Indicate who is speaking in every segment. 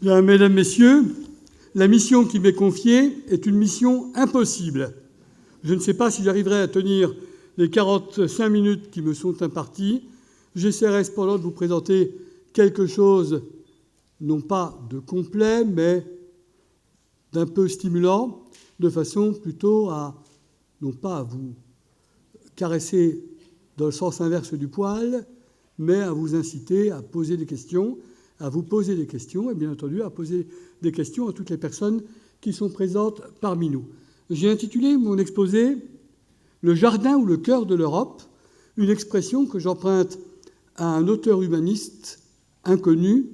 Speaker 1: Bien, mesdames, messieurs, la mission qui m'est confiée est une mission impossible. Je ne sais pas si j'arriverai à tenir les 45 minutes qui me sont imparties. J'essaierai cependant de vous présenter quelque chose, non pas de complet, mais d'un peu stimulant, de façon plutôt à, non pas à vous caresser dans le sens inverse du poil, mais à vous inciter à poser des questions, à vous poser des questions, et bien entendu à poser des questions à toutes les personnes qui sont présentes parmi nous. J'ai intitulé mon exposé « Le jardin ou le cœur de l'Europe », une expression que j'emprunte à un auteur humaniste inconnu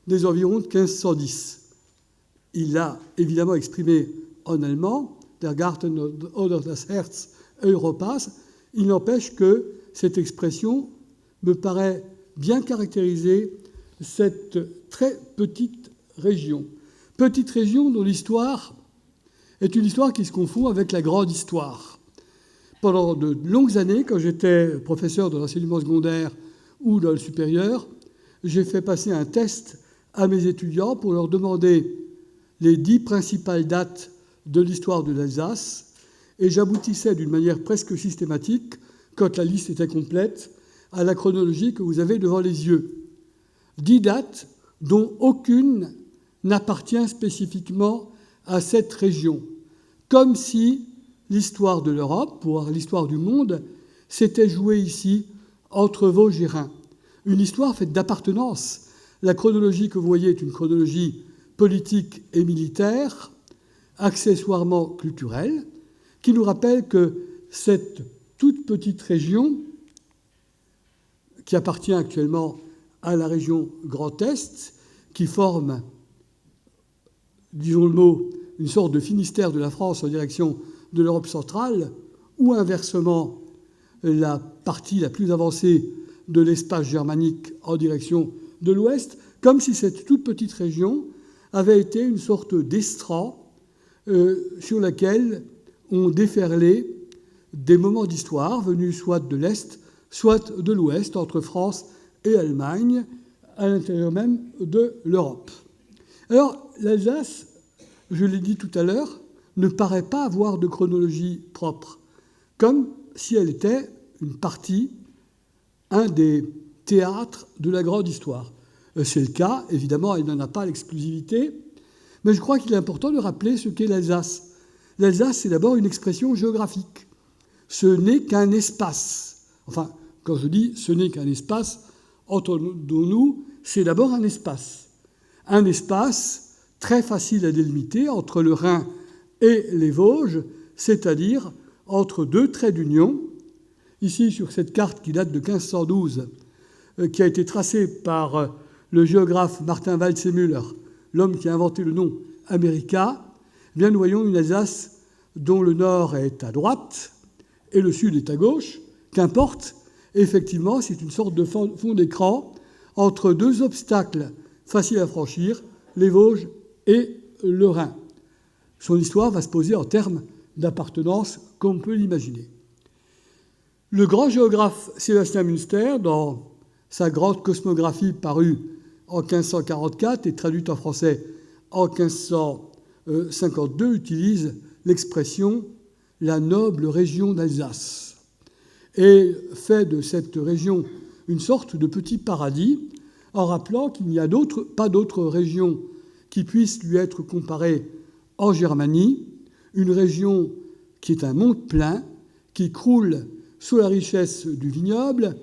Speaker 1: des environs de 1510. Il l'a évidemment exprimé en allemand, « Der Garten oder das Herz Europas ». Il n'empêche que cette expression me paraît bien caractériser cette très petite région. Petite région dont l'histoire est une histoire qui se confond avec la grande histoire. Pendant de longues années, quand j'étais professeur de l'enseignement secondaire ou dans le supérieur, j'ai fait passer un test à mes étudiants pour leur demander les 10 principales dates de l'histoire de l'Alsace, et j'aboutissais d'une manière presque systématique, quand la liste était complète, à la chronologie que vous avez devant les yeux. 10 dates dont aucune n'appartient spécifiquement à cette région, comme si l'histoire de l'Europe, voire l'histoire du monde, s'était jouée ici, entre Vosges et Rhin. Une histoire faite d'appartenance. La chronologie que vous voyez est une chronologie politique et militaire, accessoirement culturelle, qui nous rappelle que cette toute petite région, qui appartient actuellement à la région Grand Est, qui forme, disons le mot, une sorte de Finistère de la France en direction de l'Europe centrale, ou inversement la partie la plus avancée de l'espace germanique en direction de l'Ouest, comme si cette toute petite région avait été une sorte d'estran sur laquelle ont déferlé des moments d'histoire venus soit de l'Est, soit de l'Ouest, entre France et Allemagne, à l'intérieur même de l'Europe. Alors, l'Alsace, je l'ai dit tout à l'heure, ne paraît pas avoir de chronologie propre, comme si elle était une partie, un des théâtres de la grande histoire. C'est le cas, évidemment, elle n'en a pas l'exclusivité, mais je crois qu'il est important de rappeler ce qu'est l'Alsace. L'Alsace, c'est d'abord une expression géographique. Ce n'est qu'un espace. Enfin, quand je dis ce n'est qu'un espace, entendons-nous, c'est d'abord un espace. Un espace très facile à délimiter entre le Rhin et les Vosges, c'est-à-dire entre deux traits d'union. Ici, sur cette carte qui date de 1512, qui a été tracée par le géographe Martin Waldseemüller, l'homme qui a inventé le nom America, eh bien, nous voyons une Alsace dont le nord est à droite et le sud est à gauche. Qu'importe, effectivement, c'est une sorte de fond d'écran entre deux obstacles faciles à franchir, les Vosges et le Rhin. Son histoire va se poser en termes d'appartenance, comme on peut l'imaginer. Le grand géographe Sébastien Münster, dans sa grande cosmographie parue en 1544 et traduite en français en 1552, utilise l'expression « la noble région d'Alsace » et fait de cette région une sorte de petit paradis en rappelant qu'il n'y a pas d'autre région qui puisse lui être comparée en Germanie, une région qui est un monde plein, qui croule sous la richesse du vignoble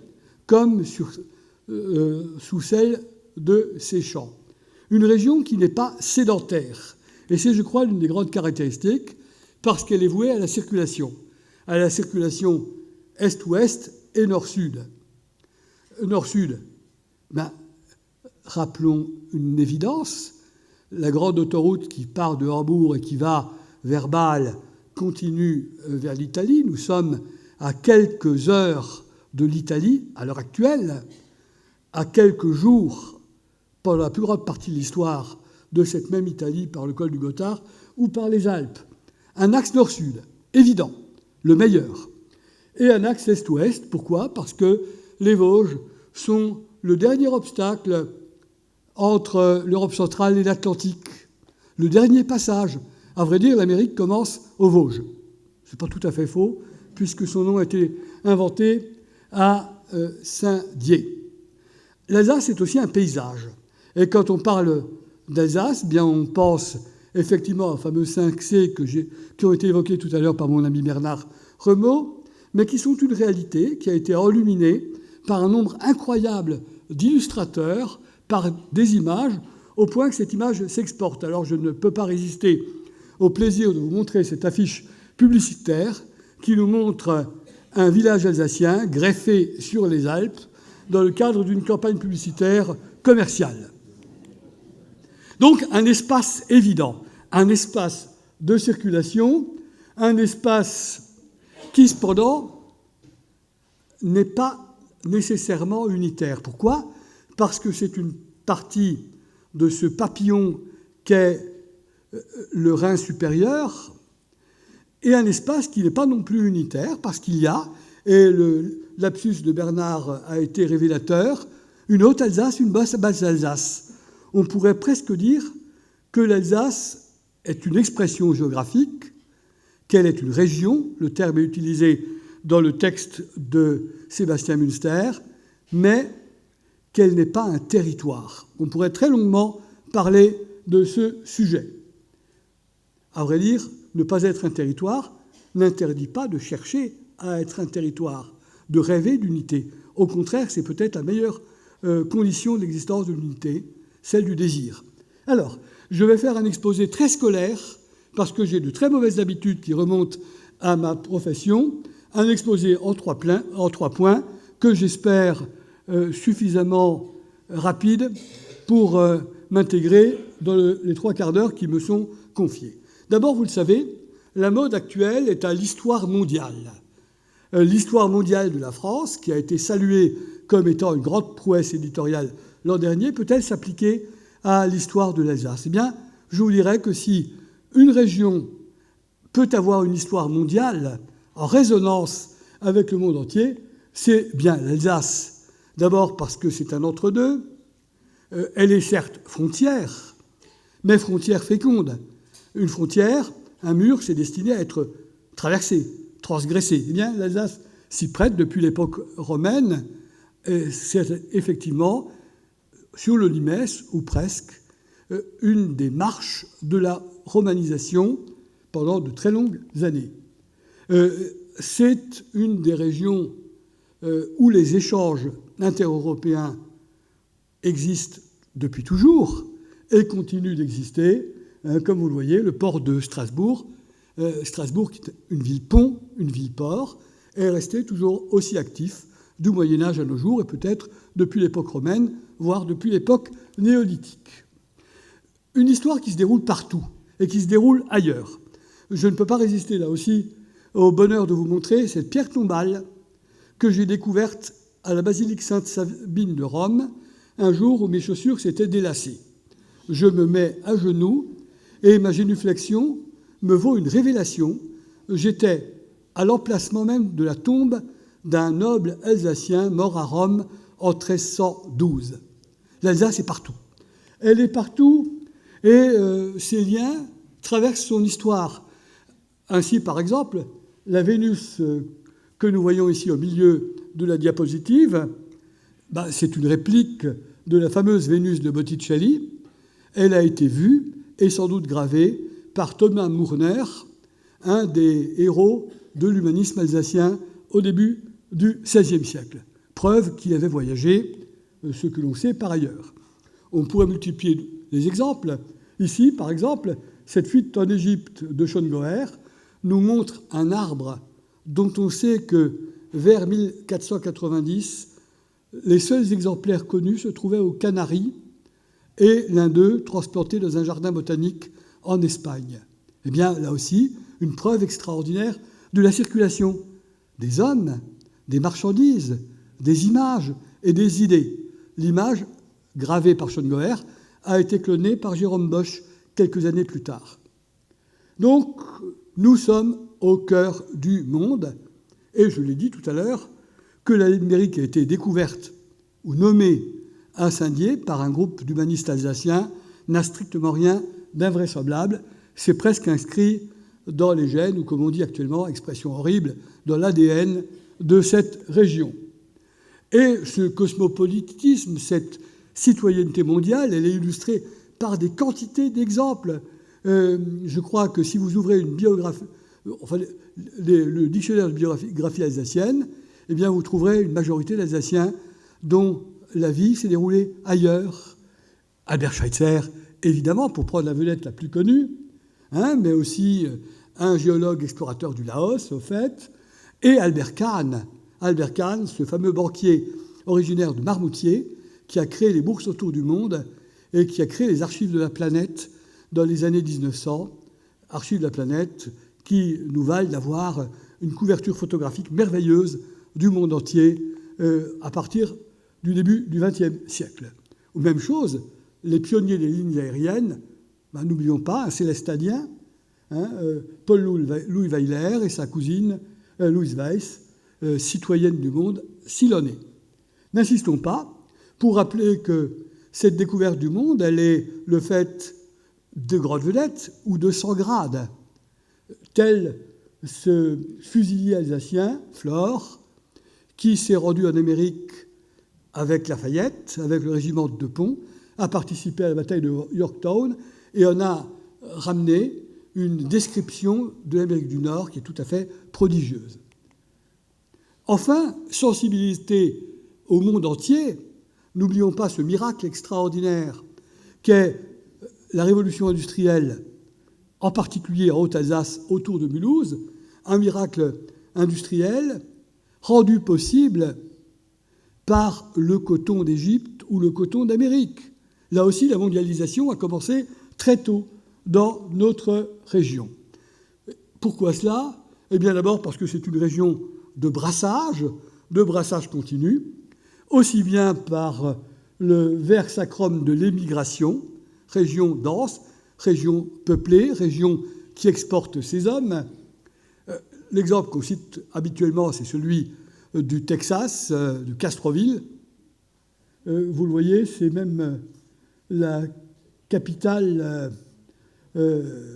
Speaker 1: comme sous celle de ses champs. Une région qui n'est pas sédentaire. Et c'est, je crois, l'une des grandes caractéristiques, parce qu'elle est vouée à la circulation est-ouest et nord-sud. Nord-sud, rappelons une évidence, la grande autoroute qui part de Hambourg et qui va vers Bâle continue vers l'Italie. Nous sommes à quelques heures de l'Italie, à l'heure actuelle, à quelques jours, pendant la plus grande partie de l'histoire de cette même Italie, par le col du Gothard ou par les Alpes. Un axe nord-sud, évident, le meilleur. Et un axe est-ouest, pourquoi ? Parce que les Vosges sont le dernier obstacle entre l'Europe centrale et l'Atlantique. Le dernier passage. À vrai dire, l'Amérique commence aux Vosges. Ce n'est pas tout à fait faux, puisque son nom a été inventé à Saint-Dié. L'Alsace est aussi un paysage. Et quand on parle d'Alsace, bien on pense effectivement aux fameux 5C qui ont été évoqués tout à l'heure par mon ami Bernard Renaud, mais qui sont une réalité qui a été enluminée par un nombre incroyable d'illustrateurs, par des images, au point que cette image s'exporte. Alors je ne peux pas résister au plaisir de vous montrer cette affiche publicitaire qui nous montre un village alsacien greffé sur les Alpes dans le cadre d'une campagne publicitaire commerciale. Donc un espace évident, un espace de circulation, un espace qui cependant n'est pas nécessairement unitaire. Pourquoi ? Parce que c'est une partie de ce papillon qu'est le Rhin supérieur, et un espace qui n'est pas non plus unitaire, parce qu'il y a, et le lapsus de Bernard a été révélateur, une Haute-Alsace, une Basse-Alsace. On pourrait presque dire que l'Alsace est une expression géographique, qu'elle est une région, le terme est utilisé dans le texte de Sébastien Münster, mais qu'elle n'est pas un territoire. On pourrait très longuement parler de ce sujet. À vrai dire, ne pas être un territoire n'interdit pas de chercher à être un territoire, de rêver d'unité. Au contraire, c'est peut-être la meilleure condition d'existence de l'unité, celle du désir. Alors, je vais faire un exposé très scolaire, parce que j'ai de très mauvaises habitudes qui remontent à ma profession, un exposé en trois points que j'espère suffisamment rapide pour m'intégrer dans les 3 quarts d'heure qui me sont confiés. D'abord, vous le savez, la mode actuelle est à l'histoire mondiale. L'histoire mondiale de la France, qui a été saluée comme étant une grande prouesse éditoriale l'an dernier, peut-elle s'appliquer à l'histoire de l'Alsace ? Eh bien, je vous dirais que si une région peut avoir une histoire mondiale en résonance avec le monde entier, c'est bien l'Alsace. D'abord parce que c'est un entre-deux. Elle est certes frontière, mais frontière féconde. Une frontière, un mur, c'est destiné à être traversé, transgressé. Eh bien, l'Alsace s'y prête depuis l'époque romaine. C'est effectivement, sur le limès, ou presque, une des marches de la romanisation pendant de très longues années. C'est une des régions où les échanges intereuropéens existent depuis toujours et continuent d'exister. Comme vous le voyez, le port de Strasbourg, Strasbourg qui est une ville-pont, une ville-port, est resté toujours aussi actif du Moyen-Âge à nos jours, et peut-être depuis l'époque romaine, voire depuis l'époque néolithique. Une histoire qui se déroule partout et qui se déroule ailleurs. Je ne peux pas résister là aussi au bonheur de vous montrer cette pierre tombale que j'ai découverte à la basilique Sainte-Sabine de Rome, un jour où mes chaussures s'étaient délacées. Je me mets à genoux et ma génuflexion me vaut une révélation. J'étais à l'emplacement même de la tombe d'un noble alsacien mort à Rome en 1312. L'Alsace est partout. Elle est partout et ses liens traversent son histoire. Ainsi, par exemple, la Vénus que nous voyons ici au milieu de la diapositive, c'est une réplique de la fameuse Vénus de Botticelli. Elle a été vue et sans doute gravée par Thomas Murner, un des héros de l'humanisme alsacien au début du XVIe siècle. Preuve qu'il avait voyagé, ce que l'on sait par ailleurs. On pourrait multiplier les exemples. Ici, par exemple, cette fuite en Égypte de Schongauer nous montre un arbre dont on sait que vers 1490, les seuls exemplaires connus se trouvaient aux Canaries et l'un d'eux transplanté dans un jardin botanique en Espagne. Eh bien, là aussi, une preuve extraordinaire de la circulation des hommes, des marchandises, des images et des idées. L'image, gravée par Schongauer, a été clonée par Jérôme Bosch quelques années plus tard. Donc, nous sommes au cœur du monde, et je l'ai dit tout à l'heure, que l'Amérique a été découverte ou nommée incendiée par un groupe d'humanistes alsaciens n'a strictement rien d'invraisemblable. C'est presque inscrit dans les gènes, ou comme on dit actuellement, expression horrible, dans l'ADN de cette région. Et ce cosmopolitisme, cette citoyenneté mondiale, elle est illustrée par des quantités d'exemples. Je crois que si vous ouvrez une biographie, enfin, le dictionnaire de biographie alsacienne, eh bien, vous trouverez une majorité d'Alsaciens dont la vie s'est déroulée ailleurs. Albert Schweitzer, évidemment, pour prendre la vedette la plus connue, mais aussi un géologue explorateur du Laos, au fait, et Albert Kahn. Albert Kahn, ce fameux banquier originaire de Marmoutier, qui a créé les bourses autour du monde et qui a créé les archives de la planète dans les années 1900, archives de la planète qui nous valent d'avoir une couverture photographique merveilleuse du monde entier à partir du début du XXe siècle. Ou même chose, les pionniers des lignes aériennes, n'oublions pas, un célestadien, Paul-Louis Weiler et sa cousine Louise Weiss, citoyenne du monde, Silonnais. N'insistons pas pour rappeler que cette découverte du monde, elle est le fait de grandes vedettes ou de sans grades, tel ce fusilier alsacien, Flore, qui s'est rendu en Amérique avec Lafayette, avec le régiment de Pont, a participé à la bataille de Yorktown et en a ramené une description de l'Amérique du Nord qui est tout à fait prodigieuse. Enfin, sensibilité au monde entier, n'oublions pas ce miracle extraordinaire qu'est la révolution industrielle, en particulier en Haute-Alsace, autour de Mulhouse, un miracle industriel rendu possible par le coton d'Égypte ou le coton d'Amérique. Là aussi, la mondialisation a commencé très tôt dans notre région. Pourquoi cela ? Eh bien d'abord parce que c'est une région de brassage continu, aussi bien par le ver sacrum de l'émigration, région dense, région peuplée, région qui exporte ses hommes. L'exemple qu'on cite habituellement, c'est celui du Texas, de Castroville. Vous le voyez, c'est même la capitale de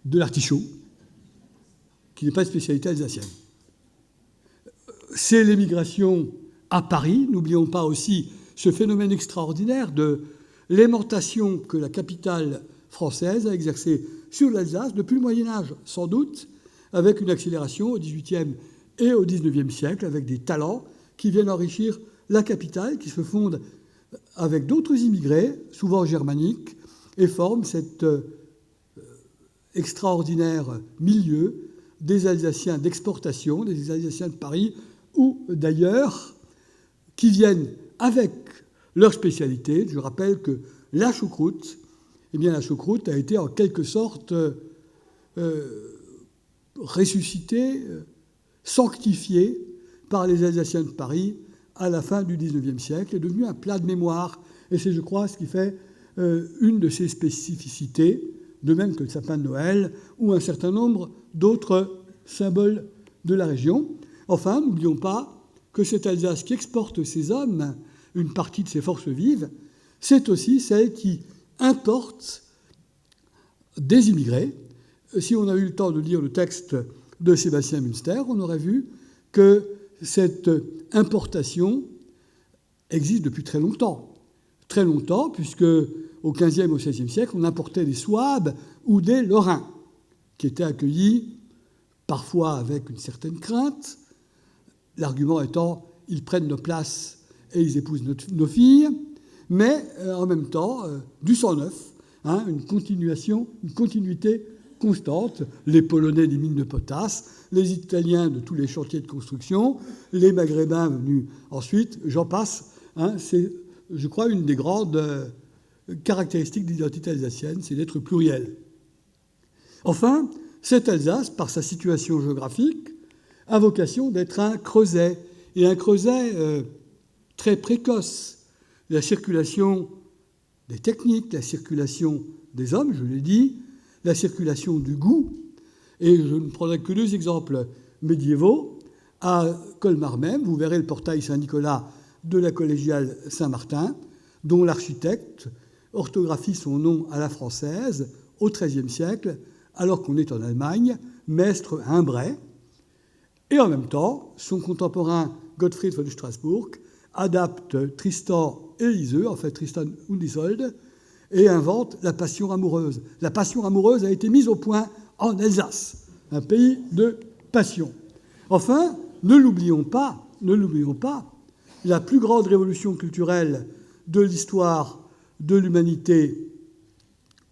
Speaker 1: l'artichaut, qui n'est pas une spécialité alsacienne. C'est l'émigration à Paris. N'oublions pas aussi ce phénomène extraordinaire de l'aimantation que la capitale française a exercée sur l'Alsace depuis le Moyen-Âge, sans doute, avec une accélération au XVIIIe et au XIXe siècle, avec des talents qui viennent enrichir la capitale, qui se fondent avec d'autres immigrés, souvent germaniques, et forment cet extraordinaire milieu des Alsaciens d'exportation, des Alsaciens de Paris ou d'ailleurs, qui viennent avec leur spécialité. Je rappelle que la choucroute, la choucroute a été en quelque sorte ressuscitée, sanctifiée par les Alsaciens de Paris à la fin du XIXe siècle, est devenue un plat de mémoire. Et c'est, je crois, ce qui fait une de ses spécificités, de même que le sapin de Noël ou un certain nombre d'autres symboles de la région. Enfin, n'oublions pas que cette Alsace qui exporte ses hommes, une partie de ses forces vives, c'est aussi celle qui importe des immigrés. Si on a eu le temps de lire le texte de Sébastien Münster, on aurait vu que cette importation existe depuis très longtemps. Très longtemps, puisque au XVe, au XVIe siècle, on importait des Souabes ou des Lorrains, qui étaient accueillis parfois avec une certaine crainte, l'argument étant ils prennent nos places et ils épousent nos filles, mais en même temps du sang neuf, une continuité constante. Les Polonais des mines de potasse, les Italiens de tous les chantiers de construction, les Maghrébins venus ensuite, j'en passe. C'est, je crois, une des grandes caractéristiques de l'identité alsacienne, c'est d'être pluriel. Enfin, cette Alsace, par sa situation géographique, a vocation d'être un creuset, et un creuset très précoce. La circulation des techniques, la circulation des hommes, je l'ai dit, la circulation du goût, et je ne prendrai que 2 exemples médiévaux. À Colmar même, vous verrez le portail Saint-Nicolas de la collégiale Saint-Martin, dont l'architecte orthographie son nom à la française au XIIIe siècle, alors qu'on est en Allemagne, Maistre Humbray. Et en même temps, son contemporain Gottfried von Strassburg adapte Tristan et Iseult, en fait Tristan und Isolde, et invente la passion amoureuse. La passion amoureuse a été mise au point en Alsace, un pays de passion. Enfin, ne l'oublions pas, la plus grande révolution culturelle de l'histoire de l'humanité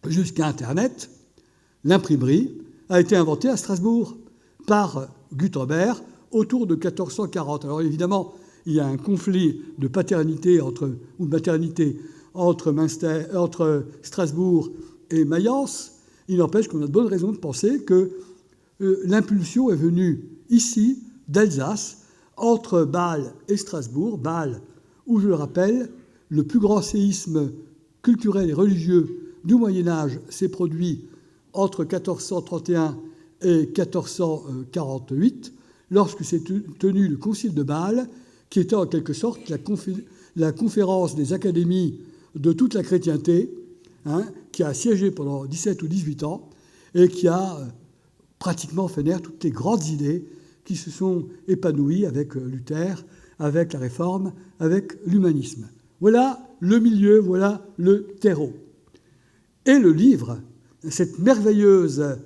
Speaker 1: jusqu'à Internet, l'imprimerie, a été inventée à Strasbourg par Gutenberg autour de 1440. Alors évidemment, il y a un conflit de paternité ou de maternité entre Strasbourg et Mayence. Il n'empêche qu'on a de bonnes raisons de penser que l'impulsion est venue ici, d'Alsace, entre Bâle et Strasbourg. Bâle, où, je le rappelle, le plus grand séisme culturel et religieux du Moyen-Âge s'est produit entre 1431 et 1448, lorsque s'est tenu le concile de Bâle, qui était en quelque sorte la conférence des académies de toute la chrétienté, qui a siégé pendant 17 ou 18 ans et qui a pratiquement fait naître toutes les grandes idées qui se sont épanouies avec Luther, avec la Réforme, avec l'humanisme. Voilà le milieu, voilà le terreau. Et le livre, cette merveilleuse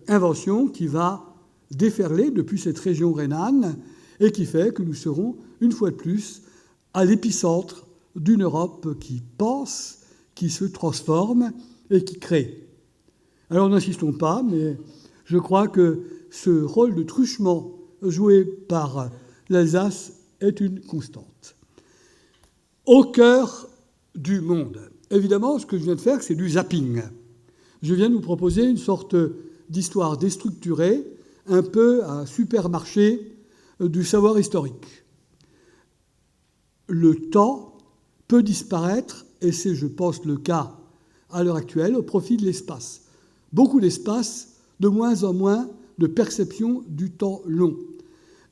Speaker 1: invention qui va déferler depuis cette région rhénane et qui fait que nous serons, une fois de plus, à l'épicentre d'une Europe qui pense, qui se transforme et qui crée. Alors n'insistons pas, mais je crois que ce rôle de truchement joué par l'Alsace est une constante. Au cœur du monde. Évidemment, ce que je viens de faire, c'est du zapping. Je viens de vous proposer une sorte d'histoire déstructurée, un peu un supermarché du savoir historique. Le temps peut disparaître, et c'est, je pense, le cas à l'heure actuelle, au profit de l'espace. Beaucoup d'espace, de moins en moins de perception du temps long.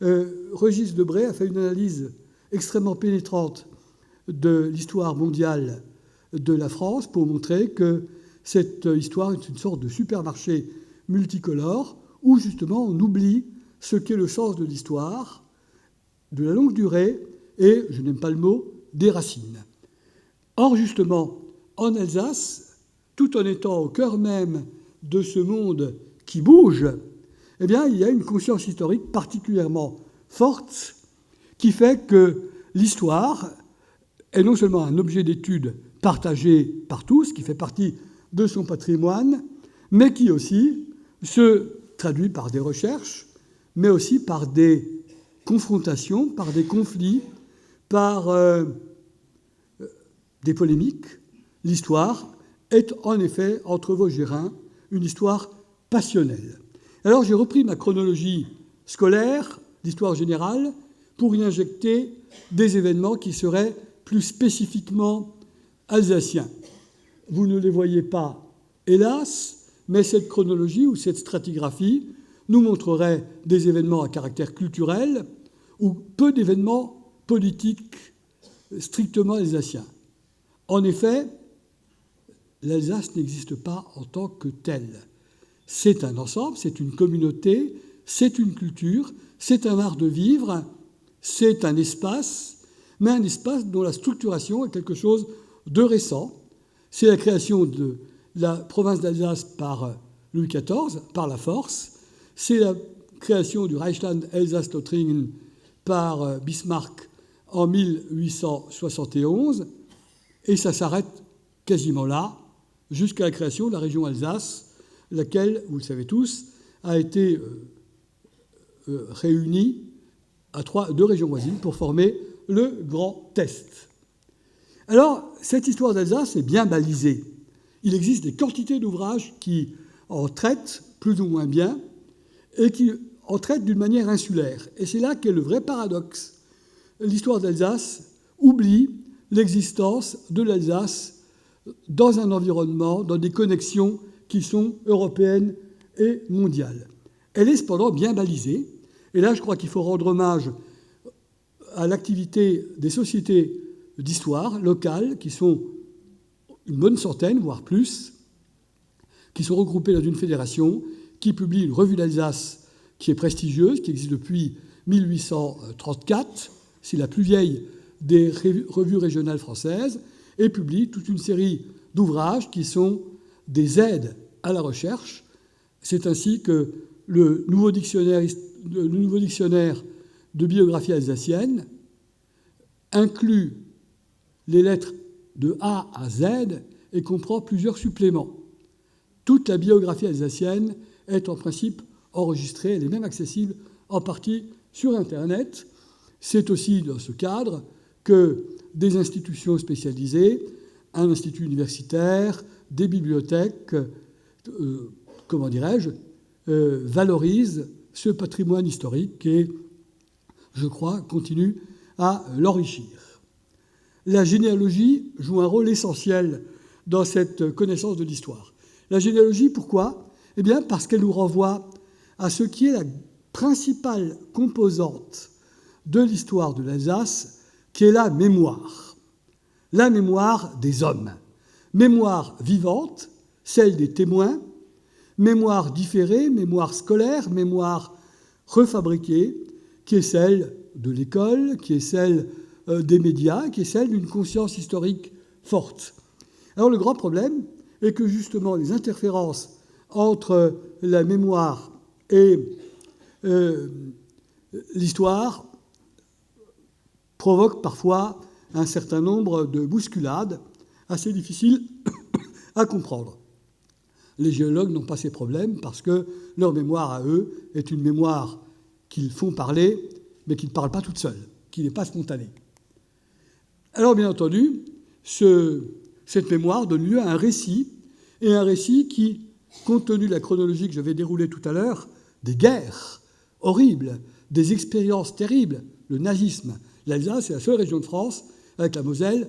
Speaker 1: Régis Debray a fait une analyse extrêmement pénétrante de l'histoire mondiale de la France pour montrer que cette histoire est une sorte de supermarché multicolore où justement on oublie ce qu'est le sens de l'histoire, de la longue durée et, je n'aime pas le mot, des racines. Or justement, en Alsace, tout en étant au cœur même de ce monde qui bouge, eh bien, il y a une conscience historique particulièrement forte qui fait que l'histoire est non seulement un objet d'étude partagé par tous, qui fait partie de son patrimoine, mais qui aussi se traduit par des recherches, mais aussi par des confrontations, par des conflits, par des polémiques. L'histoire est en effet, entre Vosgéens, une histoire passionnelle. Alors j'ai repris ma chronologie scolaire, d'histoire générale, pour y injecter des événements qui seraient plus spécifiquement alsaciens. Vous ne les voyez pas, hélas, mais cette chronologie ou cette stratigraphie nous montrerait des événements à caractère culturel ou peu d'événements politiques strictement alsaciens. En effet, l'Alsace n'existe pas en tant que telle. C'est un ensemble, c'est une communauté, c'est une culture, c'est un art de vivre, c'est un espace, mais un espace dont la structuration est quelque chose de récent. C'est la création de la province d'Alsace par Louis XIV, par la force. C'est la création du Reichsland Elsass-Lothringen par Bismarck en 1871. Et ça s'arrête quasiment là, jusqu'à la création de la région Alsace, laquelle, vous le savez tous, a été réunie à deux régions voisines pour former le Grand Est. Alors, cette histoire d'Alsace est bien balisée. Il existe des quantités d'ouvrages qui en traitent plus ou moins bien et qui en traitent d'une manière insulaire. Et c'est là qu'est le vrai paradoxe. L'histoire d'Alsace oublie l'existence de l'Alsace dans un environnement, dans des connexions qui sont européennes et mondiales. Elle est cependant bien balisée. Et là, je crois qu'il faut rendre hommage à l'activité des sociétés d'histoire locales, qui sont une bonne centaine, voire plus, qui sont regroupées dans une fédération, qui publie une revue d'Alsace qui est prestigieuse, qui existe depuis 1834, c'est la plus vieille des revues régionales françaises, et publie toute une série d'ouvrages qui sont des aides à la recherche. C'est ainsi que le nouveau dictionnaire de biographie alsacienne inclut les lettres de A à Z et comprend plusieurs suppléments. Toute la biographie alsacienne est en principe enregistrée, elle est même accessible en partie sur Internet. C'est aussi dans ce cadre que des institutions spécialisées, un institut universitaire, des bibliothèques, valorisent ce patrimoine historique et, je crois, continuent à l'enrichir. La généalogie joue un rôle essentiel dans cette connaissance de l'histoire. La généalogie, pourquoi ? Eh bien, parce qu'elle nous renvoie à ce qui est la principale composante de l'histoire de l'Alsace, qui est la mémoire des hommes. Mémoire vivante, celle des témoins, mémoire différée, mémoire scolaire, mémoire refabriquée, qui est celle de l'école, qui est celle des médias, qui est celle d'une conscience historique forte. Alors le grand problème est que justement les interférences entre la mémoire et l'histoire provoquent parfois un certain nombre de bousculades assez difficiles à comprendre. Les géologues n'ont pas ces problèmes parce que leur mémoire à eux est une mémoire qu'ils font parler, mais qui ne parle pas toute seule, qui n'est pas spontanée. Alors, bien entendu, cette mémoire donne lieu à un récit, et un récit qui, compte tenu de la chronologie que je vais dérouler tout à l'heure, des guerres horribles, des expériences terribles, le nazisme. L'Alsace est la seule région de France, avec la Moselle,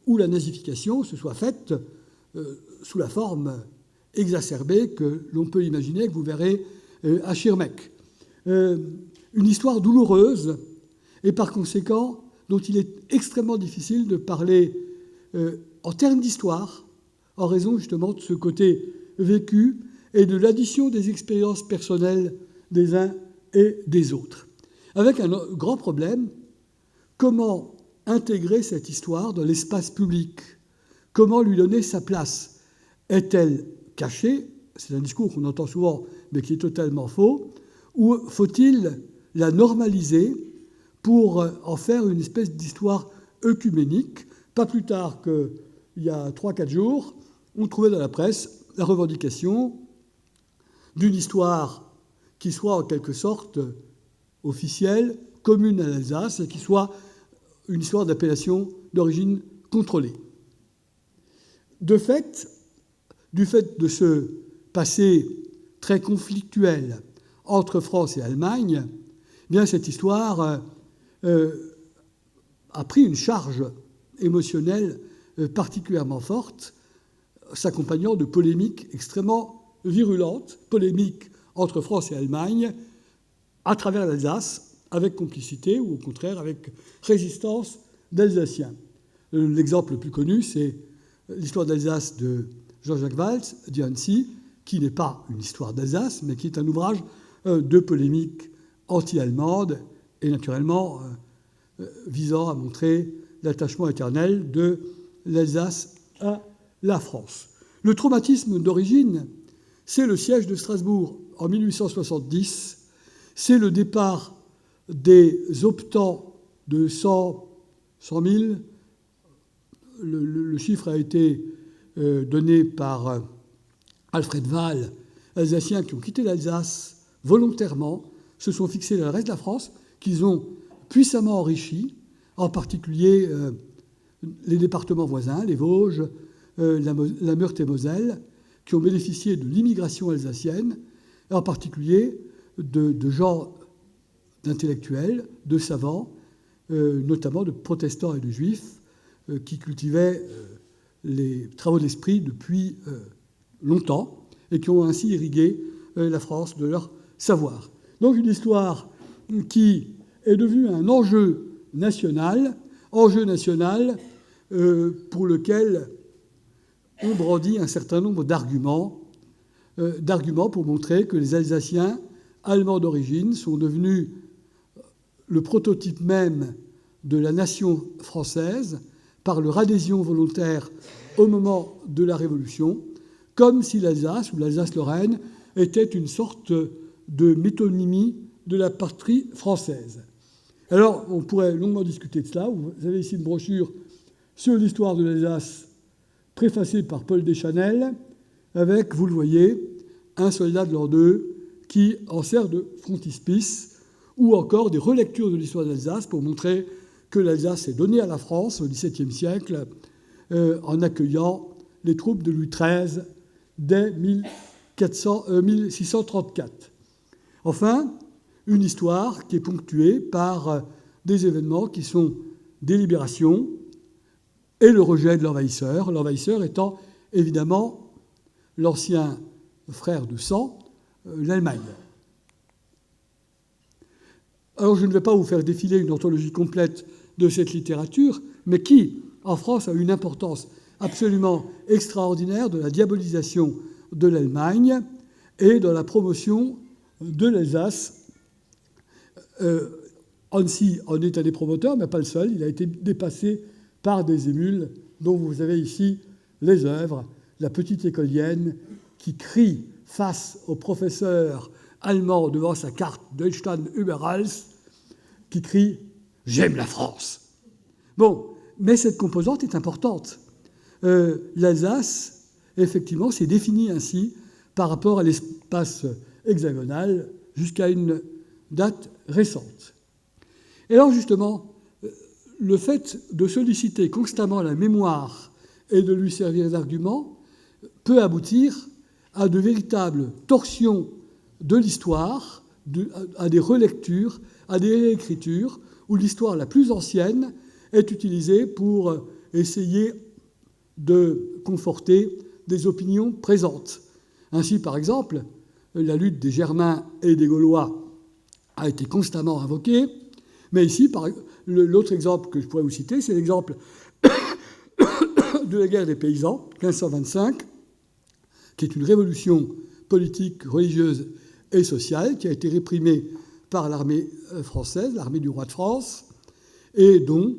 Speaker 1: où la nazification se soit faite sous la forme exacerbée que l'on peut imaginer, que vous verrez à Schirmeck. Une histoire douloureuse, et par conséquent, dont il est extrêmement difficile de parler en termes d'histoire, en raison justement de ce côté vécu et de l'addition des expériences personnelles des uns et des autres. Avec un grand problème, comment intégrer cette histoire dans l'espace public ? Comment lui donner sa place ? Est-elle cachée ? C'est un discours qu'on entend souvent, mais qui est totalement faux. Ou faut-il la normaliser pour en faire une espèce d'histoire œcuménique ? Pas plus tard qu'il y a 3-4 jours, on trouvait dans la presse la revendication d'une histoire qui soit en quelque sorte officielle, commune à l'Alsace, et qui soit une histoire d'appellation d'origine contrôlée. Du fait de ce passé très conflictuel entre France et Allemagne, eh bien cette histoire a pris une charge émotionnelle particulièrement forte, s'accompagnant de polémiques extrêmement virulentes, polémiques entre France et Allemagne, à travers l'Alsace, avec complicité ou au contraire avec résistance d'Alsaciens. L'exemple le plus connu, c'est l'histoire d'Alsace de Jean-Jacques Valls, dit Annecy, qui n'est pas une histoire d'Alsace, mais qui est un ouvrage de polémique anti-allemande et naturellement visant à montrer l'attachement éternel de l'Alsace à la France. Le traumatisme d'origine, c'est le siège de Strasbourg en 1870, c'est le départ des optants de 100 000. Le chiffre a été donné par Alfred Wahl, Alsaciens qui ont quitté l'Alsace volontairement, se sont fixés dans le reste de la France, qu'ils ont puissamment enrichi, en particulier les départements voisins, les Vosges, la Meurthe et Moselle, qui ont bénéficié de l'immigration alsacienne, et en particulier de gens, d'intellectuels, de savants, notamment de protestants et de juifs, qui cultivaient les travaux de l'esprit depuis longtemps et qui ont ainsi irrigué la France de leur savoir. Donc une histoire qui est devenue un enjeu national, pour lequel on brandit un certain nombre d'arguments pour montrer que les Alsaciens allemands d'origine sont devenus le prototype même de la nation française par leur adhésion volontaire au moment de la Révolution, comme si l'Alsace ou l'Alsace-Lorraine était une sorte de métonymie de la patrie française. Alors, on pourrait longuement discuter de cela. Vous avez ici une brochure sur l'histoire de l'Alsace préfacée par Paul Deschanel, avec, vous le voyez, un soldat de l'an 2 qui en sert de frontispice, ou encore des relectures de l'histoire de l'Alsace pour montrer que l'Alsace est donnée à la France au XVIIe siècle en accueillant les troupes de Louis XIII dès 1634. Enfin, une histoire qui est ponctuée par des événements qui sont des libérations et le rejet de l'envahisseur étant évidemment l'ancien frère de sang, l'Allemagne. Alors je ne vais pas vous faire défiler une anthologie complète de cette littérature, mais qui, en France, a une importance absolument extraordinaire de la diabolisation de l'Allemagne et de la promotion de l'Alsace. Annecy en est un des promoteurs, mais pas le seul. Il a été dépassé par des émules dont vous avez ici les œuvres. La petite écolienne qui crie face au professeur allemand devant sa carte Deutschland über alles, qui crie « J'aime la France ». Bon, mais cette composante est importante. L'Alsace, effectivement, s'est définie ainsi par rapport à l'espace hexagonal jusqu'à une date récente. Et alors, justement, le fait de solliciter constamment la mémoire et de lui servir d'argument peut aboutir à de véritables torsions de l'histoire, à des relectures, à des réécritures, où l'histoire la plus ancienne est utilisée pour essayer de conforter des opinions présentes. Ainsi, par exemple, la lutte des Germains et des Gaulois a été constamment invoquée, mais ici, l'autre exemple que je pourrais vous citer, c'est l'exemple de la guerre des paysans, 1525, qui est une révolution politique, religieuse et sociale qui a été réprimée par l'armée française, l'armée du roi de France, et dont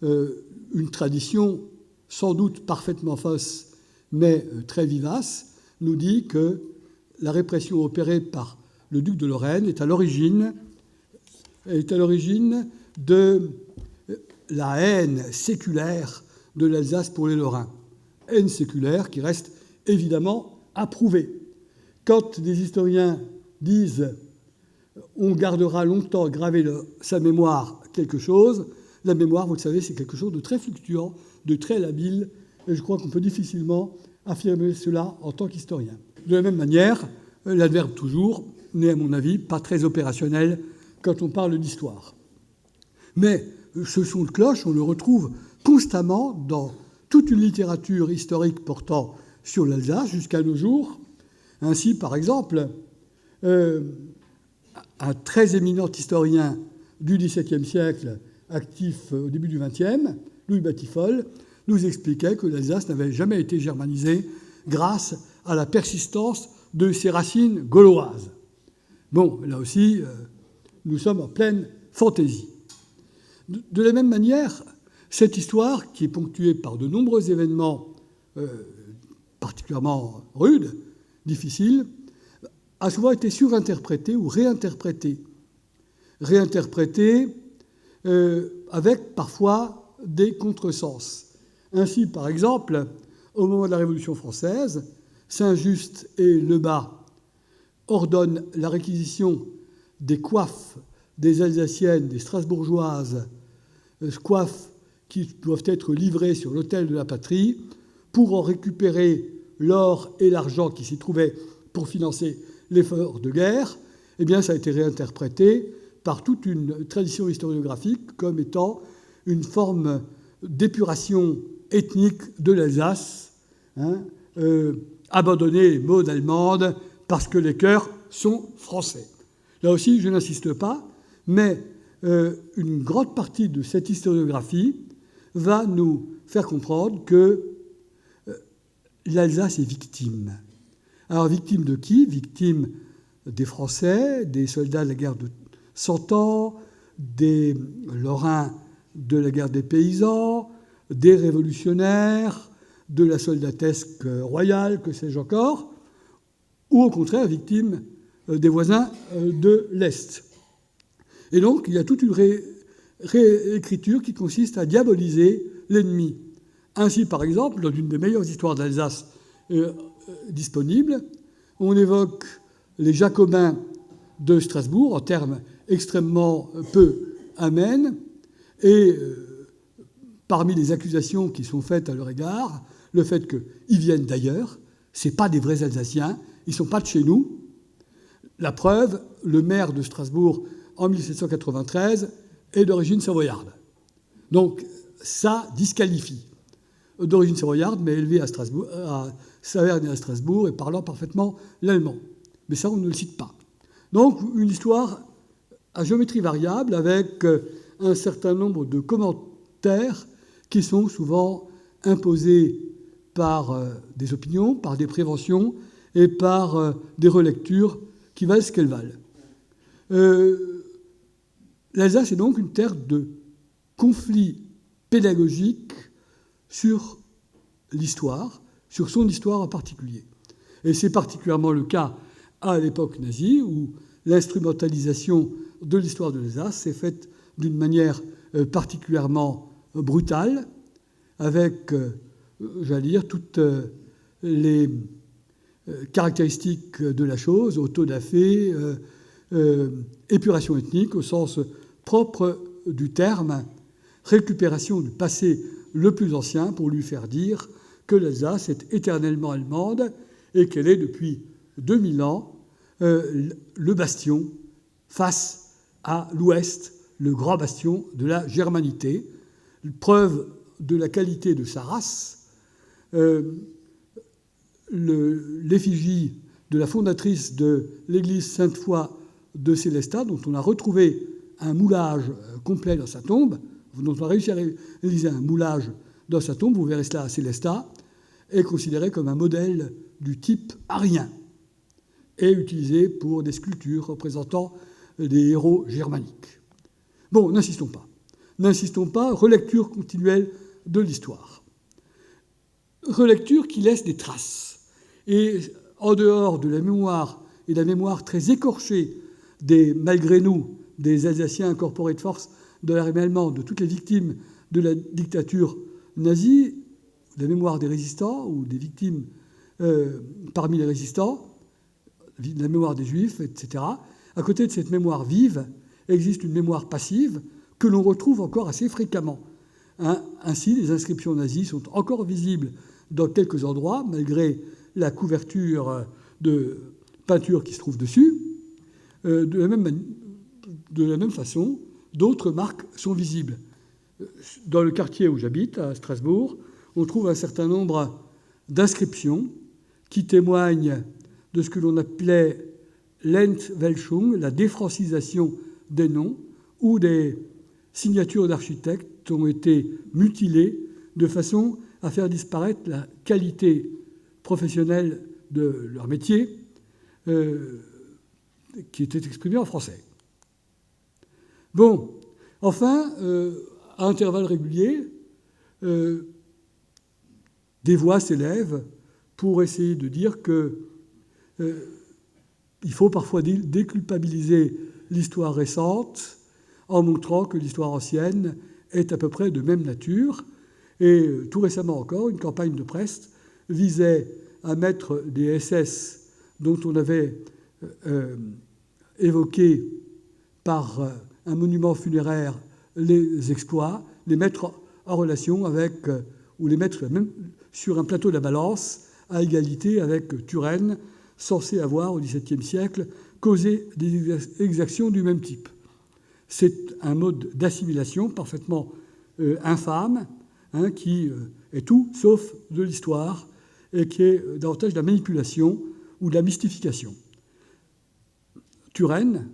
Speaker 1: une tradition sans doute parfaitement fausse, mais très vivace, nous dit que la répression opérée par le duc de Lorraine est à l'origine de la haine séculaire de l'Alsace pour les Lorrains. Haine séculaire qui reste évidemment approuvée. Quand des historiens disent « on gardera longtemps gravé sa mémoire quelque chose », la mémoire, vous le savez, c'est quelque chose de très fluctuant, de très labile, et je crois qu'on peut difficilement affirmer cela en tant qu'historien. De la même manière, l'adverbe « toujours » n'est, à mon avis, pas très opérationnel quand on parle d'histoire. Mais ce son de cloche, on le retrouve constamment dans toute une littérature historique portant sur l'Alsace jusqu'à nos jours. Ainsi, par exemple, un très éminent historien du XVIIe siècle, actif au début du XXe, Louis Batiffol, nous expliquait que l'Alsace n'avait jamais été germanisée grâce à la persistance de ses racines gauloises. Bon, là aussi, nous sommes en pleine fantaisie. De la même manière, cette histoire, qui est ponctuée par de nombreux événements particulièrement rudes, difficiles, a souvent été surinterprétée ou réinterprétée. Réinterprétée avec parfois des contresens. Ainsi, par exemple, au moment de la Révolution française, Saint-Just et Lebas ordonnent la réquisition des coiffes des Alsaciennes, des Strasbourgeoises, coiffes qui doivent être livrées sur l'autel de la patrie pour en récupérer l'or et l'argent qui s'y trouvaient pour financer l'effort de guerre. Eh bien, ça a été réinterprété par toute une tradition historiographique comme étant une forme d'épuration ethnique de l'Alsace, abandonner les mots d'allemande parce que les cœurs sont français. Là aussi, je n'insiste pas, mais une grande partie de cette historiographie va nous faire comprendre que l'Alsace est victime. Alors, victime de qui? Victime des Français, des soldats de la guerre de 100 ans, des Lorrains de la guerre des paysans, des révolutionnaires, de la soldatesque royale, que sais-je encore, ou au contraire victime des voisins de l'Est. Et donc, il y a toute une réécriture qui consiste à diaboliser l'ennemi. Ainsi, par exemple, dans une des meilleures histoires d'Alsace disponibles, on évoque les Jacobins de Strasbourg en termes extrêmement peu amènes, et parmi les accusations qui sont faites à leur égard, le fait qu'ils viennent d'ailleurs, ce n'est pas des vrais Alsaciens, ils ne sont pas de chez nous. La preuve, le maire de Strasbourg, en 1793, est d'origine savoyarde. Donc, ça disqualifie. D'origine savoyarde, mais élevé à Strasbourg, à Saverne et à Strasbourg, et parlant parfaitement l'allemand. Mais ça, on ne le cite pas. Donc, une histoire à géométrie variable, avec un certain nombre de commentaires qui sont souvent imposés par des opinions, par des préventions et par des relectures qui valent ce qu'elles valent. L'Alsace est donc une terre de conflits pédagogiques sur l'histoire, sur son histoire en particulier. Et c'est particulièrement le cas à l'époque nazie, où l'instrumentalisation de l'histoire de l'Alsace s'est faite d'une manière particulièrement brutale, avec, j'allais dire, toutes les caractéristiques de la chose, auto-da-fé, épuration ethnique au sens propre du terme, récupération du passé le plus ancien pour lui faire dire que l'Alsace est éternellement allemande et qu'elle est depuis 2000 ans le bastion face à l'Ouest, le grand bastion de la germanité. Preuve de la qualité de sa race, l'effigie de la fondatrice de l'église Sainte-Foy de Célestat, dont on a retrouvé un moulage complet dans sa tombe, dont on a réussi à réaliser un moulage dans sa tombe, vous verrez cela à Célestat, est considéré comme un modèle du type arien et utilisé pour des sculptures représentant des héros germaniques. Bon, n'insistons pas. N'insistons pas, relecture continuelle de l'histoire. Relecture qui laisse des traces. Et en dehors de la mémoire, et de la mémoire très écorchée malgré nous, des Alsaciens incorporés de force de l'armée allemande, de toutes les victimes de la dictature nazie, la mémoire des résistants ou des victimes parmi les résistants, la mémoire des Juifs, etc. À côté de cette mémoire vive, existe une mémoire passive que l'on retrouve encore assez fréquemment. Ainsi, les inscriptions nazies sont encore visibles dans quelques endroits, malgré la couverture de peinture qui se trouve dessus. De la même façon, d'autres marques sont visibles. Dans le quartier où j'habite, à Strasbourg, on trouve un certain nombre d'inscriptions qui témoignent de ce que l'on appelait l'Entwälschung, la défrancisation des noms, où des signatures d'architectes ont été mutilées de façon à faire disparaître la qualité professionnelle de leur métier, qui était exprimée en français. Bon, enfin, à intervalles réguliers, des voix s'élèvent pour essayer de dire que il faut parfois déculpabiliser l'histoire récente en montrant que l'histoire ancienne est à peu près de même nature. Et tout récemment encore, une campagne de presse visait à mettre des SS dont on avait évoqué par un monument funéraire les exploits, les mettre en relation avec, ou les mettre même sur un plateau de la balance, à égalité avec Turenne, censé avoir, au XVIIe siècle, causé des exactions du même type. C'est un mode d'assimilation parfaitement infâme, qui est tout sauf de l'histoire et qui est davantage de la manipulation ou de la mystification. Turenne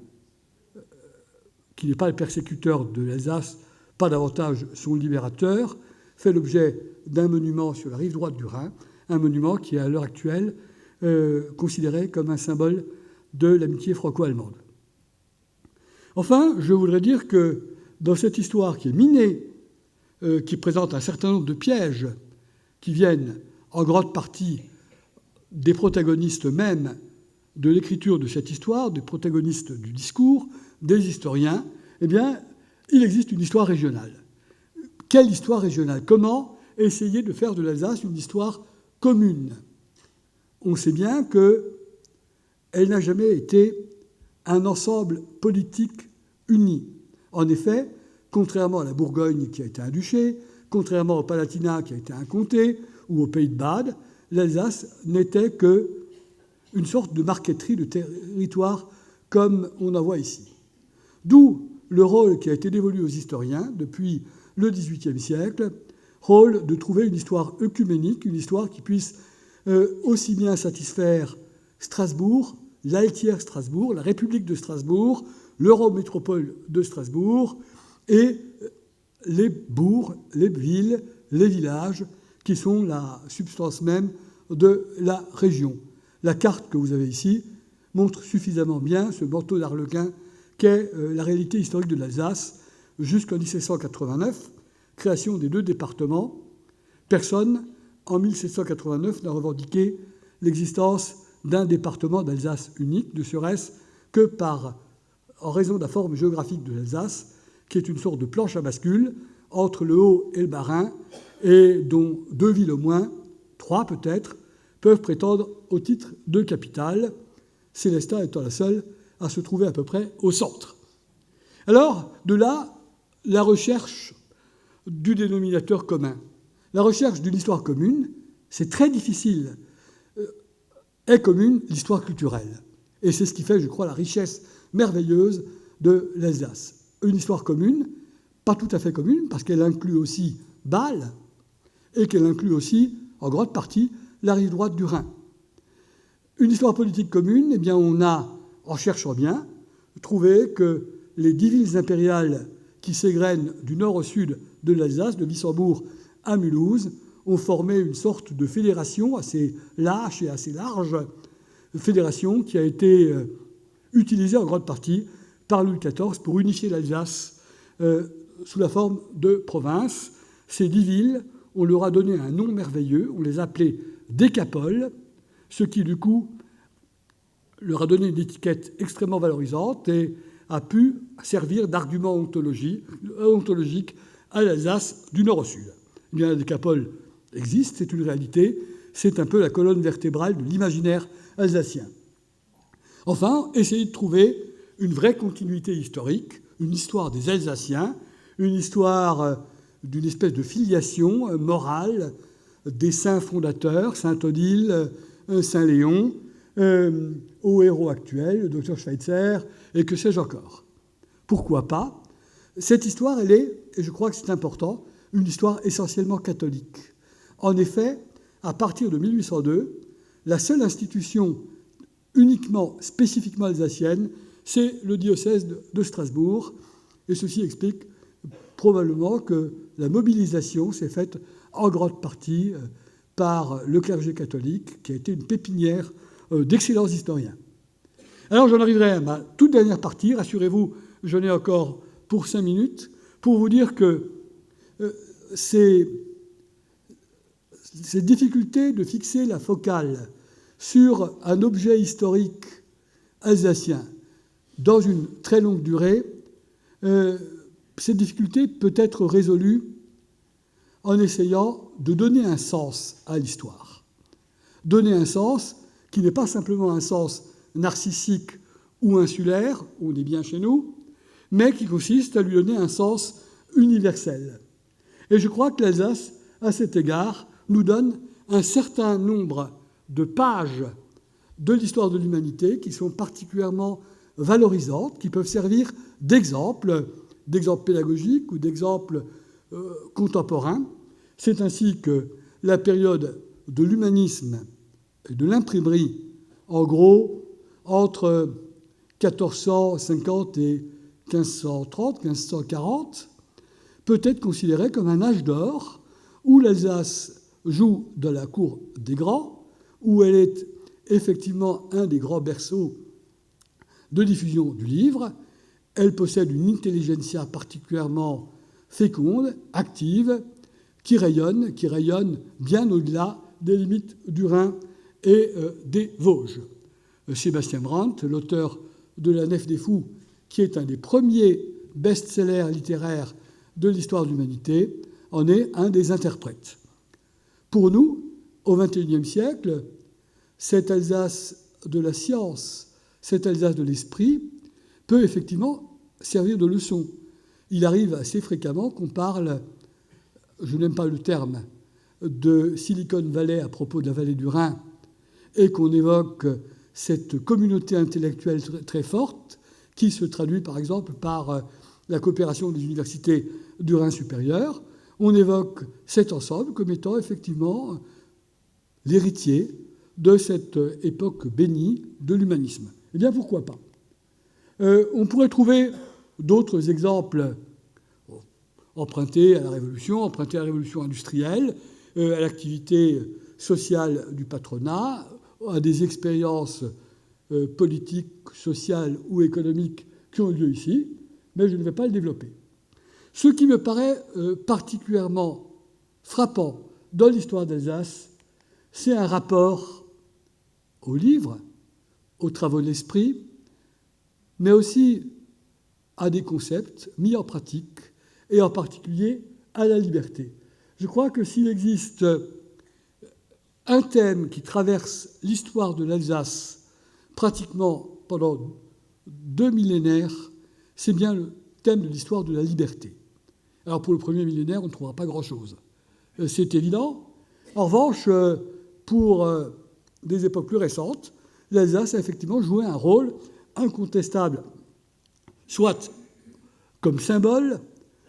Speaker 1: qui n'est pas le persécuteur de l'Alsace, pas davantage son libérateur, fait l'objet d'un monument sur la rive droite du Rhin, un monument qui est à l'heure actuelle considéré comme un symbole de l'amitié franco-allemande. Enfin, je voudrais dire que dans cette histoire qui est minée, qui présente un certain nombre de pièges qui viennent en grande partie des protagonistes même de l'écriture de cette histoire, des protagonistes du discours, des historiens, eh bien, il existe une histoire régionale. Quelle histoire régionale ? Comment essayer de faire de l'Alsace une histoire commune ? On sait bien qu'elle n'a jamais été un ensemble politique uni. En effet, contrairement à la Bourgogne qui a été un duché, contrairement au Palatinat qui a été un comté, ou au Pays de Bade, l'Alsace n'était qu'une sorte de marqueterie de territoire comme on en voit ici. D'où le rôle qui a été dévolu aux historiens depuis le XVIIIe siècle, rôle de trouver une histoire œcuménique, une histoire qui puisse aussi bien satisfaire Strasbourg, l'Altière Strasbourg, la République de Strasbourg, l'Eurométropole de Strasbourg et les bourgs, les villes, les villages qui sont la substance même de la région. La carte que vous avez ici montre suffisamment bien ce manteau d'Arlequin qu'est la réalité historique de l'Alsace jusqu'en 1789, création des 2 départements. Personne, en 1789, n'a revendiqué l'existence d'un département d'Alsace unique, ne serait-ce que en raison de la forme géographique de l'Alsace, qui est une sorte de planche à bascule entre le Haut et le Bas-Rhin, et dont 2 villes au moins, 3 peut-être, peuvent prétendre au titre de capitale, Célestat étant la seule à se trouver à peu près au centre. Alors, de là, la recherche du dénominateur commun. La recherche d'une histoire commune, c'est très difficile. Est commune l'histoire culturelle. Et c'est ce qui fait, je crois, la richesse merveilleuse de l'Alsace. Une histoire commune, pas tout à fait commune, parce qu'elle inclut aussi Bâle, et qu'elle inclut aussi, en grande partie, la rive droite du Rhin. Une histoire politique commune, eh bien, on a, en cherchant bien, trouvé que les 10 villes impériales qui s'égrènent du nord au sud de l'Alsace, de Wissembourg à Mulhouse, ont formé une sorte de fédération assez lâche et assez large, fédération qui a été utilisée en grande partie par Louis XIV pour unifier l'Alsace sous la forme de provinces. Ces 10 villes, on leur a donné un nom merveilleux, on les appelait décapoles, ce qui, du coup, leur a donné une étiquette extrêmement valorisante et a pu servir d'argument ontologique à l'Alsace du nord au sud. Eh bien, la décapole existe, c'est une réalité, c'est un peu la colonne vertébrale de l'imaginaire alsacien. Enfin, essayer de trouver une vraie continuité historique, une histoire des Alsaciens, une histoire d'une espèce de filiation morale des saints fondateurs, Saint-Odile, Saint-Léon, aux héros actuels, le docteur Schweitzer, et que sais-je encore. Pourquoi pas ? Cette histoire, elle est, et je crois que c'est important, une histoire essentiellement catholique. En effet, à partir de 1802, la seule institution uniquement, spécifiquement alsacienne, c'est le diocèse de Strasbourg, et ceci explique probablement que la mobilisation s'est faite en grande partie par le clergé catholique, qui a été une pépinière d'excellents historiens. Alors j'en arriverai à ma toute dernière partie, rassurez-vous, j'en ai encore pour 5 minutes, pour vous dire que ces difficultés de fixer la focale sur un objet historique alsacien dans une très longue durée, cette difficulté peut être résolue en essayant de donner un sens à l'histoire. Donner un sens qui n'est pas simplement un sens narcissique ou insulaire, on est bien chez nous, mais qui consiste à lui donner un sens universel. Et je crois que l'Alsace, à cet égard, nous donne un certain nombre de pages de l'histoire de l'humanité qui sont particulièrement valorisantes, qui peuvent servir d'exemple pédagogique ou d'exemple contemporain. C'est ainsi que la période de l'humanisme et de l'imprimerie, en gros, entre 1450 et 1530-1540, peut être considéré comme un âge d'or où l'Alsace joue dans la cour des grands, où elle est effectivement un des grands berceaux de diffusion du livre. Elle possède une intelligentsia particulièrement féconde, active, qui rayonne bien au-delà des limites du Rhin et des Vosges. Sébastien Brandt, l'auteur de La Nef des Fous, qui est un des premiers best-sellers littéraires de l'histoire de l'humanité, en est un des interprètes. Pour nous, au XXIe siècle, cette Alsace de la science, cette Alsace de l'esprit, peut effectivement servir de leçon. Il arrive assez fréquemment qu'on parle, je n'aime pas le terme, de Silicon Valley à propos de la vallée du Rhin, et qu'on évoque cette communauté intellectuelle très forte qui se traduit par exemple par la coopération des universités du Rhin supérieur. On évoque cet ensemble comme étant effectivement l'héritier de cette époque bénie de l'humanisme. Eh bien, pourquoi pas ? On pourrait trouver d'autres exemples empruntés à la Révolution industrielle, à l'activité sociale du patronat, à des expériences politiques, sociales ou économiques qui ont lieu ici, mais je ne vais pas le développer. Ce qui me paraît particulièrement frappant dans l'histoire d'Alsace, c'est un rapport au livre, aux travaux de l'esprit, mais aussi à des concepts mis en pratique, et en particulier à la liberté. Je crois que s'il existe un thème qui traverse l'histoire de l'Alsace pratiquement pendant 2 millénaires, c'est bien le thème de l'histoire de la liberté. Alors pour le premier millénaire, on ne trouvera pas grand-chose. C'est évident. En revanche, pour des époques plus récentes, l'Alsace a effectivement joué un rôle incontestable, soit comme symbole,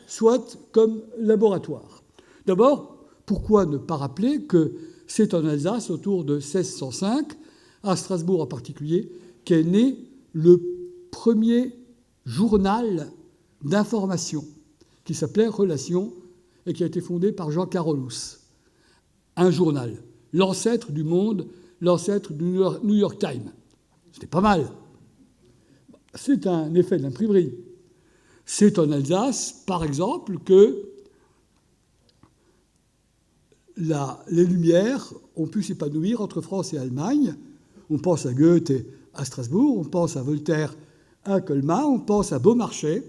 Speaker 1: soit comme laboratoire. D'abord, pourquoi ne pas rappeler que c'est en Alsace, autour de 1605, à Strasbourg en particulier, qu'est né le premier journal d'information qui s'appelait Relations et qui a été fondé par Jean Carolus. Un journal, l'ancêtre du Monde, l'ancêtre du New York Times. C'était pas mal. C'est un effet de l'imprimerie. C'est en Alsace, par exemple, que les Lumières ont pu s'épanouir entre France et Allemagne. On pense à Goethe à Strasbourg, on pense à Voltaire à Colmar, on pense à Beaumarchais,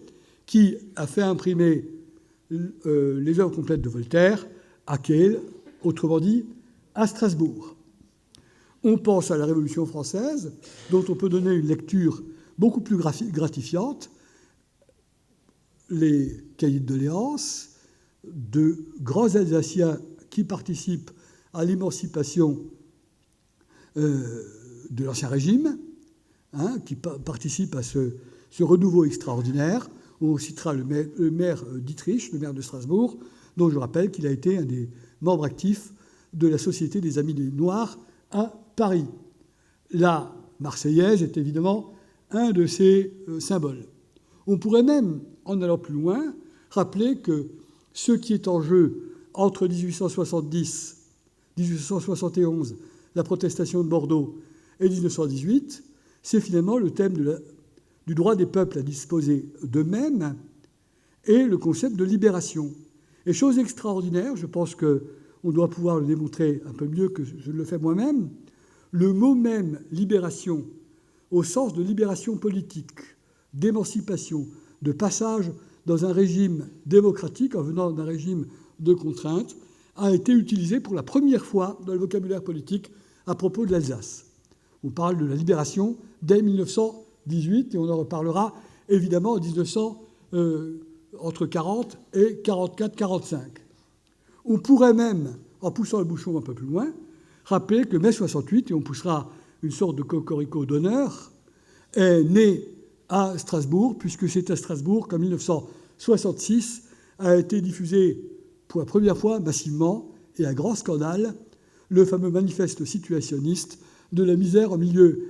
Speaker 1: qui a fait imprimer les œuvres complètes de Voltaire à Kehl, autrement dit à Strasbourg. On pense à la Révolution française, dont on peut donner une lecture beaucoup plus gratifiante, les cahiers de doléances de grands Alsaciens qui participent à l'émancipation de l'Ancien Régime, qui participent à ce renouveau extraordinaire. On citera le maire Dietrich, le maire de Strasbourg, dont je rappelle qu'il a été un des membres actifs de la Société des Amis des Noirs à Paris. La Marseillaise est évidemment un de ces symboles. On pourrait même, en allant plus loin, rappeler que ce qui est en jeu entre 1870, 1871, la protestation de Bordeaux, et 1918, c'est finalement le thème du droit des peuples à disposer d'eux-mêmes et le concept de libération. Et chose extraordinaire, je pense qu'on doit pouvoir le démontrer un peu mieux que je le fais moi-même, le mot même libération, au sens de libération politique, d'émancipation, de passage dans un régime démocratique en venant d'un régime de contrainte, a été utilisé pour la première fois dans le vocabulaire politique à propos de l'Alsace. On parle de la libération dès 1918 et on en reparlera évidemment entre 40 et 44-45. On pourrait même, en poussant le bouchon un peu plus loin, rappeler que mai 68, et on poussera une sorte de cocorico d'honneur, est né à Strasbourg, puisque c'est à Strasbourg qu'en 1966 a été diffusé pour la première fois massivement et à grand scandale le fameux manifeste situationniste de la misère en milieu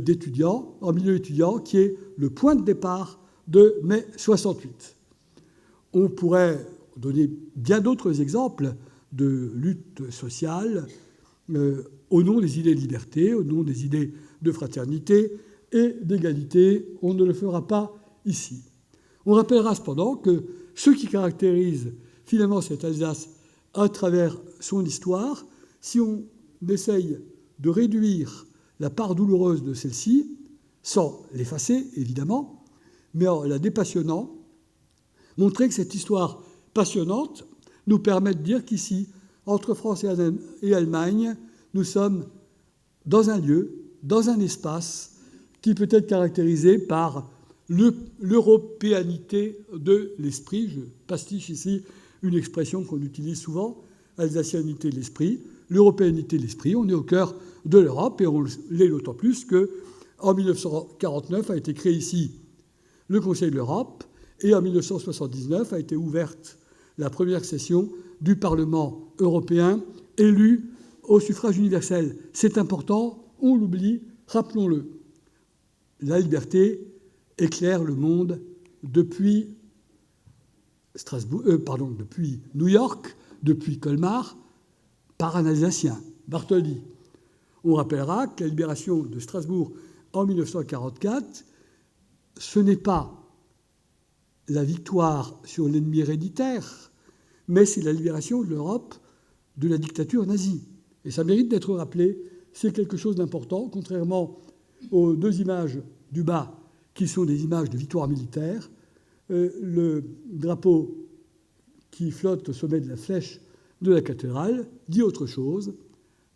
Speaker 1: étudiant, qui est le point de départ de mai 68. On pourrait donner bien d'autres exemples de lutte sociale au nom des idées de liberté, au nom des idées de fraternité et d'égalité. On ne le fera pas ici. On rappellera cependant que ce qui caractérise finalement cette Alsace à travers son histoire, si on essaye de réduire la part douloureuse de celle-ci, sans l'effacer évidemment, mais en la dépassionnant, montrer que cette histoire passionnante nous permet de dire qu'ici, entre France et Allemagne, nous sommes dans un lieu, dans un espace qui peut être caractérisé par l'européanité de l'esprit. Je pastiche ici une expression qu'on utilise souvent, alsacianité de l'esprit, l'européanité de l'esprit. On est au cœur de l'Europe et on l'est d'autant plus qu'en 1949 a été créé ici le Conseil de l'Europe et en 1979 a été ouverte la première session du Parlement européen élu au suffrage universel. C'est important, on l'oublie, rappelons-le. La liberté éclaire le monde depuis depuis New York, depuis Colmar, par un Alsacien, Bartholdi. On rappellera que la libération de Strasbourg en 1944, ce n'est pas la victoire sur l'ennemi héréditaire, mais c'est la libération de l'Europe de la dictature nazie. Et ça mérite d'être rappelé, c'est quelque chose d'important, contrairement aux deux images du bas, qui sont des images de victoire militaire. Le drapeau qui flotte au sommet de la flèche de la cathédrale dit autre chose,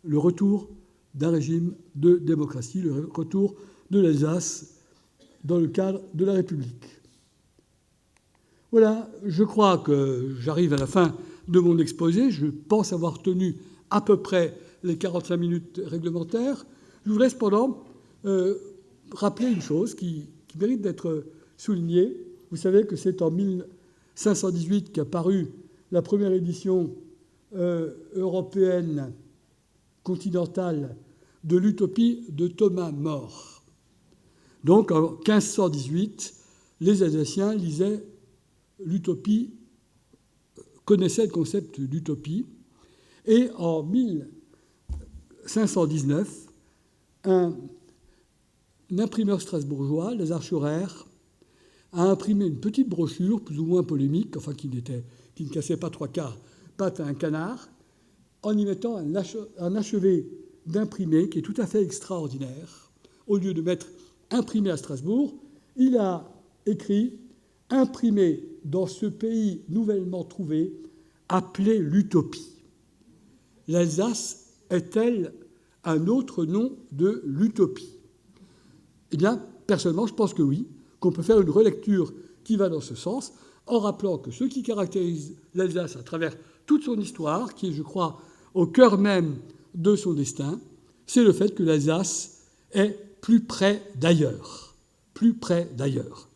Speaker 1: le retour d'un régime de démocratie, le retour de l'Alsace dans le cadre de la République. Voilà, je crois que j'arrive à la fin de mon exposé. Je pense avoir tenu à peu près les 45 minutes réglementaires. Je voudrais cependant rappeler une chose qui mérite d'être soulignée. Vous savez que c'est en 1518 qu'a paru la première édition européenne continentale de l'Utopie de Thomas More. Donc en 1518, les Alsaciens lisaient l'utopie, connaissaient le concept d'utopie. Et en 1519, un imprimeur strasbourgeois, Lazare Scheurer, a imprimé une petite brochure, plus ou moins polémique, enfin qui ne cassait pas trois quarts pattes à un canard, en y mettant un achevé d'imprimer qui est tout à fait extraordinaire. Au lieu de mettre « imprimé à Strasbourg », il a écrit « imprimé dans ce pays nouvellement trouvé, appelé l'utopie ». L'Alsace est-elle un autre nom de l'utopie ? Eh bien, personnellement, je pense que oui, qu'on peut faire une relecture qui va dans ce sens, en rappelant que ce qui caractérise l'Alsace à travers toute son histoire, qui est, je crois, au cœur même de son destin, c'est le fait que l'Alsace est plus près d'ailleurs. Plus près d'ailleurs.